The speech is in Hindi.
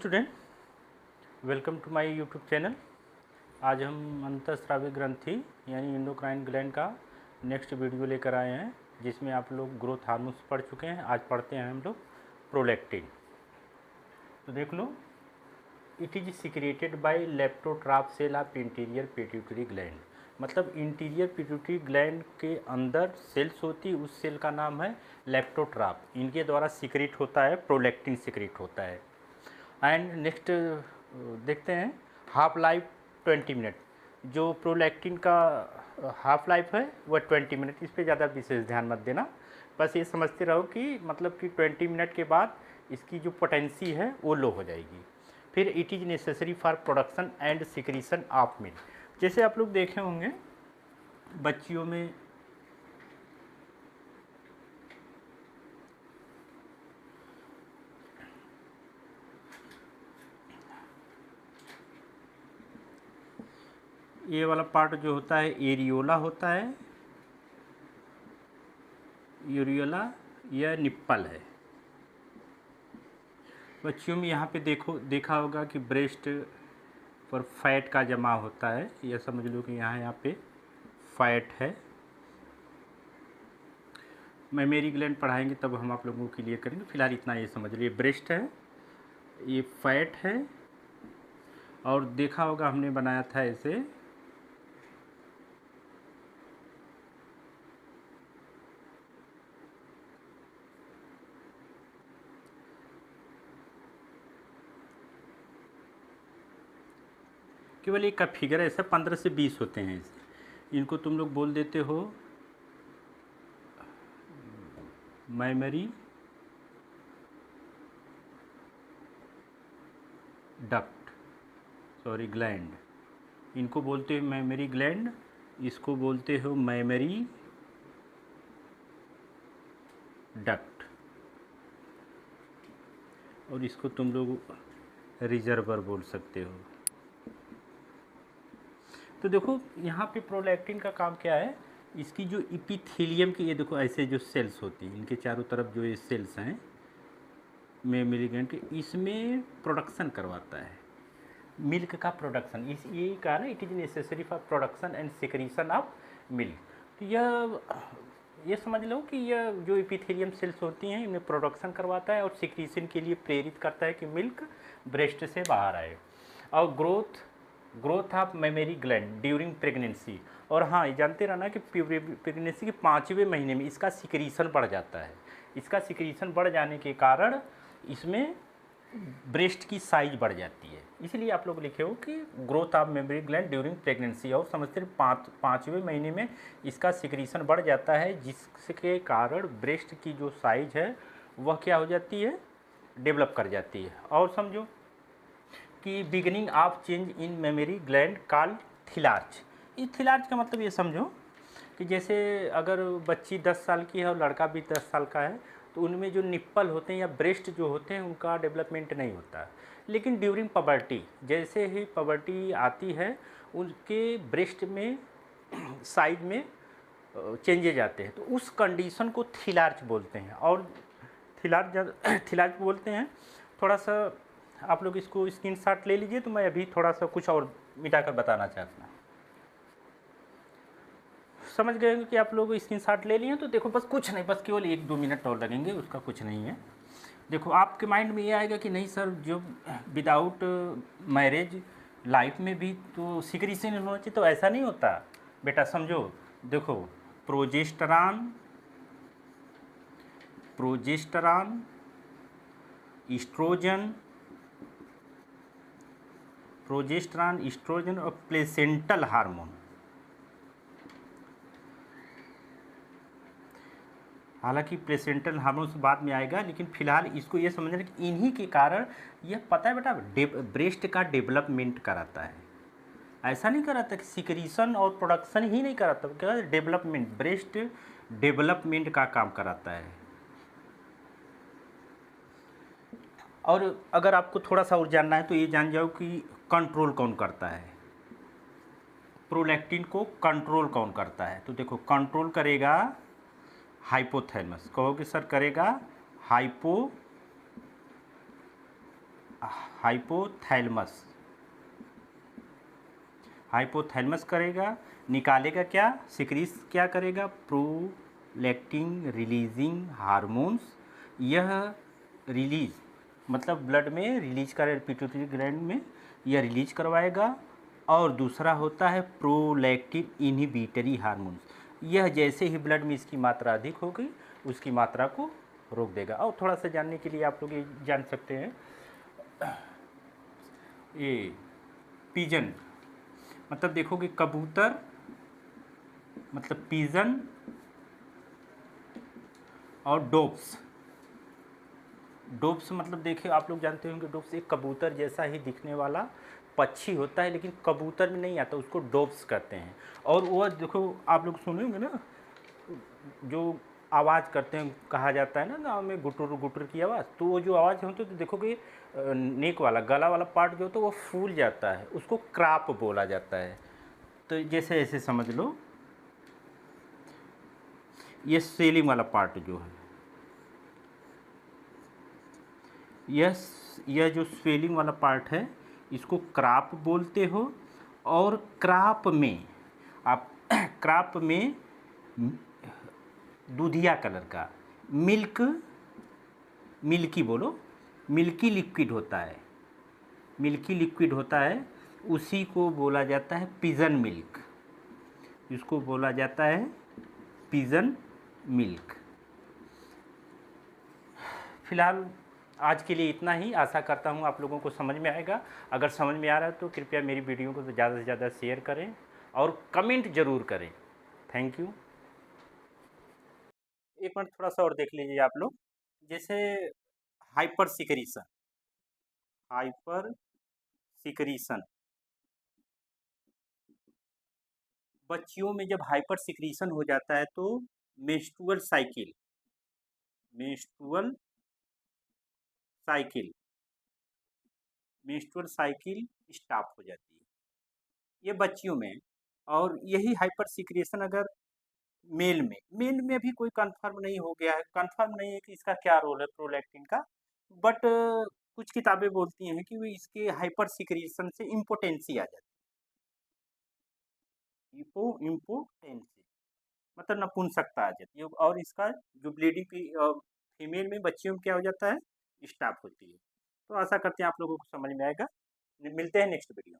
Student, welcome to my YouTube channel. आज हम अंतःस्रावी ग्रंथि यानी एंडोक्राइन ग्लैंड का नेक्स्ट वीडियो लेकर आए हैं, जिसमें आप लोग ग्रोथ हार्मोन्स पढ़ चुके हैं। आज पढ़ते हैं हम लोग प्रोलैक्टिन। तो देख लो, it is secreted by lactotroph cell of interior pituitary gland. मतलब इंटीरियर पिट्यूटरी ग्लैंड के अंदर सेल्स होती है, उस सेल का नाम है लेप्टोट्राप। इनके द्वारा सिक्रेट होता है प्रोलैक्टिन, सिक्रेट होता है। एंड नेक्स्ट देखते हैं हाफ लाइफ 20 मिनट। जो प्रोलैक्टिन का हाफ लाइफ है वह 20 मिनट। इस पर ज़्यादा विशेष ध्यान मत देना, बस ये समझते रहो कि मतलब कि 20 मिनट के बाद इसकी जो पोटेंसी है वो लो हो जाएगी। फिर it is necessary for production and secretion of milk. जैसे आप लोग देखे होंगे बच्चियों में ये वाला पार्ट जो होता है एरियोला होता है, एरियोला यह निप्पल है। बच्चियों में यहाँ पे देखा होगा कि ब्रेस्ट पर फैट का जमा होता है। यह समझ लो कि यहाँ पे फैट है। मेमोरी ग्लैंड पढ़ाएंगे तब हम आप लोगों के लिए करेंगे। फिलहाल इतना ये समझ लीजिए, ब्रेस्ट है, ये फैट है, और देखा होगा हमने बनाया था ऐसे केवल एक का फिगर है, ऐसा 15 से 20 होते हैं ऐसे। इनको तुम लोग बोल देते हो मेमोरी डक्ट, सॉरी ग्लैंड। इनको बोलते हो मेमोरी ग्लैंड, इसको बोलते हो मेमोरी डक्ट, और इसको तुम लोग रिजर्वर बोल सकते हो। तो देखो यहाँ पे प्रोलैक्टिन का काम क्या है, इसकी जो इपिथेलियम की, ये देखो ऐसे जो सेल्स होती हैं इनके चारों तरफ जो ये सेल्स हैं मेमोरी ग्लैंड के, इसमें प्रोडक्शन करवाता है मिल्क का प्रोडक्शन। इस ये कहा ना, it is necessary for production and secretion of milk. तो ये समझ लो कि यह जो इपिथेलियम सेल्स होती हैं इनमें प्रोडक्शन करवाता है और सिक्रीशन के लिए प्रेरित करता है कि मिल्क ब्रेस्ट से बाहर आए। और growth of memory gland during pregnancy. और हाँ, ये जानते रहना कि प्रेगनेंसी के 5वें महीने में इसका सिक्रीशन बढ़ जाता है। इसका सिक्रीशन बढ़ जाने के कारण इसमें ब्रेस्ट की साइज बढ़ जाती है। इसलिए आप लोग लिखे हो कि growth of memory gland during pregnancy, और समझते हैं 5वें महीने में इसका सिक्रीशन बढ़ जाता है, जिसके कारण ब्रेस्ट की जो साइज है वह क्या हो जाती है, डेवलप कर जाती है। और समझो कि beginning of change in mammary gland called thelarche. इस थिलार्च का मतलब ये समझो कि जैसे अगर बच्ची 10 साल की है और लड़का भी 10 साल का है, तो उनमें जो निप्पल होते हैं या ब्रेस्ट जो होते हैं उनका डेवलपमेंट नहीं होता। लेकिन ड्यूरिंग पबर्टी, जैसे ही पबर्टी आती है उनके ब्रेस्ट में साइज में चेंजेज आते हैं, तो उस कंडीशन को थिलार्च बोलते हैं। और थिलार्च बोलते हैं। थोड़ा सा आप लोग इसको स्क्रीनशॉट ले लीजिए, तो मैं अभी थोड़ा सा कुछ और मिटाकर बताना चाहता हूँ। समझ गए कि आप लोग स्क्रीनशॉट ले लिए। तो देखो बस कुछ नहीं, बस केवल 1-2 मिनट और लगेंगे, उसका कुछ नहीं है। देखो आपके माइंड में ये आएगा कि नहीं सर, जो विदाउट मैरिज लाइफ में भी तो सिक्रीशन होना चाहिए, तो ऐसा नहीं होता बेटा। समझो, देखो प्रोजेस्टेरॉन, ईस्ट्रोजन और प्लेसेंटल हार्मोन। हालांकि प्लेसेंटल हार्मोन से बाद में आएगा, लेकिन फिलहाल इसको ये समझना कि इन्हीं के कारण यह पता है बेटा ब्रेस्ट का डेवलपमेंट कराता है। ऐसा नहीं कराता कि सिक्रीशन और प्रोडक्शन ही नहीं कराता, क्या डेवलपमेंट, ब्रेस्ट डेवलपमेंट का काम कराता है। और अगर आपको थोड़ा सा और जानना है तो ये जान जाओ कि कंट्रोल कौन करता है, प्रोलैक्टिन को कंट्रोल कौन करता है। तो देखो कंट्रोल करेगा हाइपोथैलेमस। कहोगे सर करेगा हाइपोथैलेमस, हाइपोथैलेमस करेगा, निकालेगा क्या, सिक्रीस क्या करेगा, प्रोलैक्टिन रिलीजिंग हार्मोन्स। यह रिलीज मतलब ब्लड में रिलीज कर, पिट्यूटरी ग्लैंड में यह रिलीज करवाएगा। और दूसरा होता है प्रोलैक्टिन इनहिबिटरी हार्मोन्स, यह जैसे ही ब्लड में इसकी मात्रा अधिक होगी उसकी मात्रा को रोक देगा। और थोड़ा सा जानने के लिए आप लोग ये जान सकते हैं, ये पिजन मतलब देखोगे कबूतर मतलब पिजन, और डोप्स, डोप्स मतलब देखिए आप लोग जानते होंगे डोप्स एक कबूतर जैसा ही दिखने वाला पक्षी होता है, लेकिन कबूतर में नहीं आता, उसको डोप्स कहते हैं। और वो देखो आप लोग सुने होंगे ना, जो आवाज़ करते हैं, कहा जाता है ना गांव में गुटुर गुटुर की आवाज़, तो वो जो आवाज़ होती है तो देखोगे नेक वाला गला वाला पार्ट जो होता है वो फूल जाता है, उसको क्राप बोला जाता है। तो जैसे ऐसे समझ लो, ये सेलिंग वाला पार्ट जो है, यह जो स्वेलिंग वाला पार्ट है इसको क्राप बोलते हो। और क्राप में आप क्राप में दूधिया कलर का मिल्क, मिल्की बोलो, मिल्की लिक्विड होता है, मिल्की लिक्विड होता है, उसी को बोला जाता है पिजन मिल्क, इसको बोला जाता है पिजन मिल्क। फिलहाल आज के लिए इतना ही, आशा करता हूँ आप लोगों को समझ में आएगा। अगर समझ में आ रहा है तो कृपया मेरी वीडियो को ज़्यादा से ज़्यादा शेयर करें और कमेंट ज़रूर करें। Thank you. एक मिनट थोड़ा सा और देख लीजिए आप लोग, जैसे हाइपर सिक्रीशन, हाइपर सिक्रीशन बच्चियों में जब हाइपर सिक्रीशन हो जाता है तो menstrual cycle, menstrual cycle, menstrual cycle stop हो जाती है, ये बच्चियों में। और यही हाइपर सिक्रेशन अगर मेल में भी कोई कंफर्म नहीं हो गया है, कंफर्म नहीं है कि इसका क्या रोल है प्रोलैक्टिन का, बट कुछ किताबें बोलती हैं कि वो इसके हाइपर सिक्रेशन से इम्पोटेंसी आ जाती है, इम्पोटेंसी मतलब नपुंसकता आ जाती है, और इसका जो ब्लीडिंग की फीमेल में बच्चियों में क्या हो जाता है, स्टॉप होती है। तो आशा करते हैं आप लोगों को समझ में आएगा। मिलते हैं नेक्स्ट वीडियो।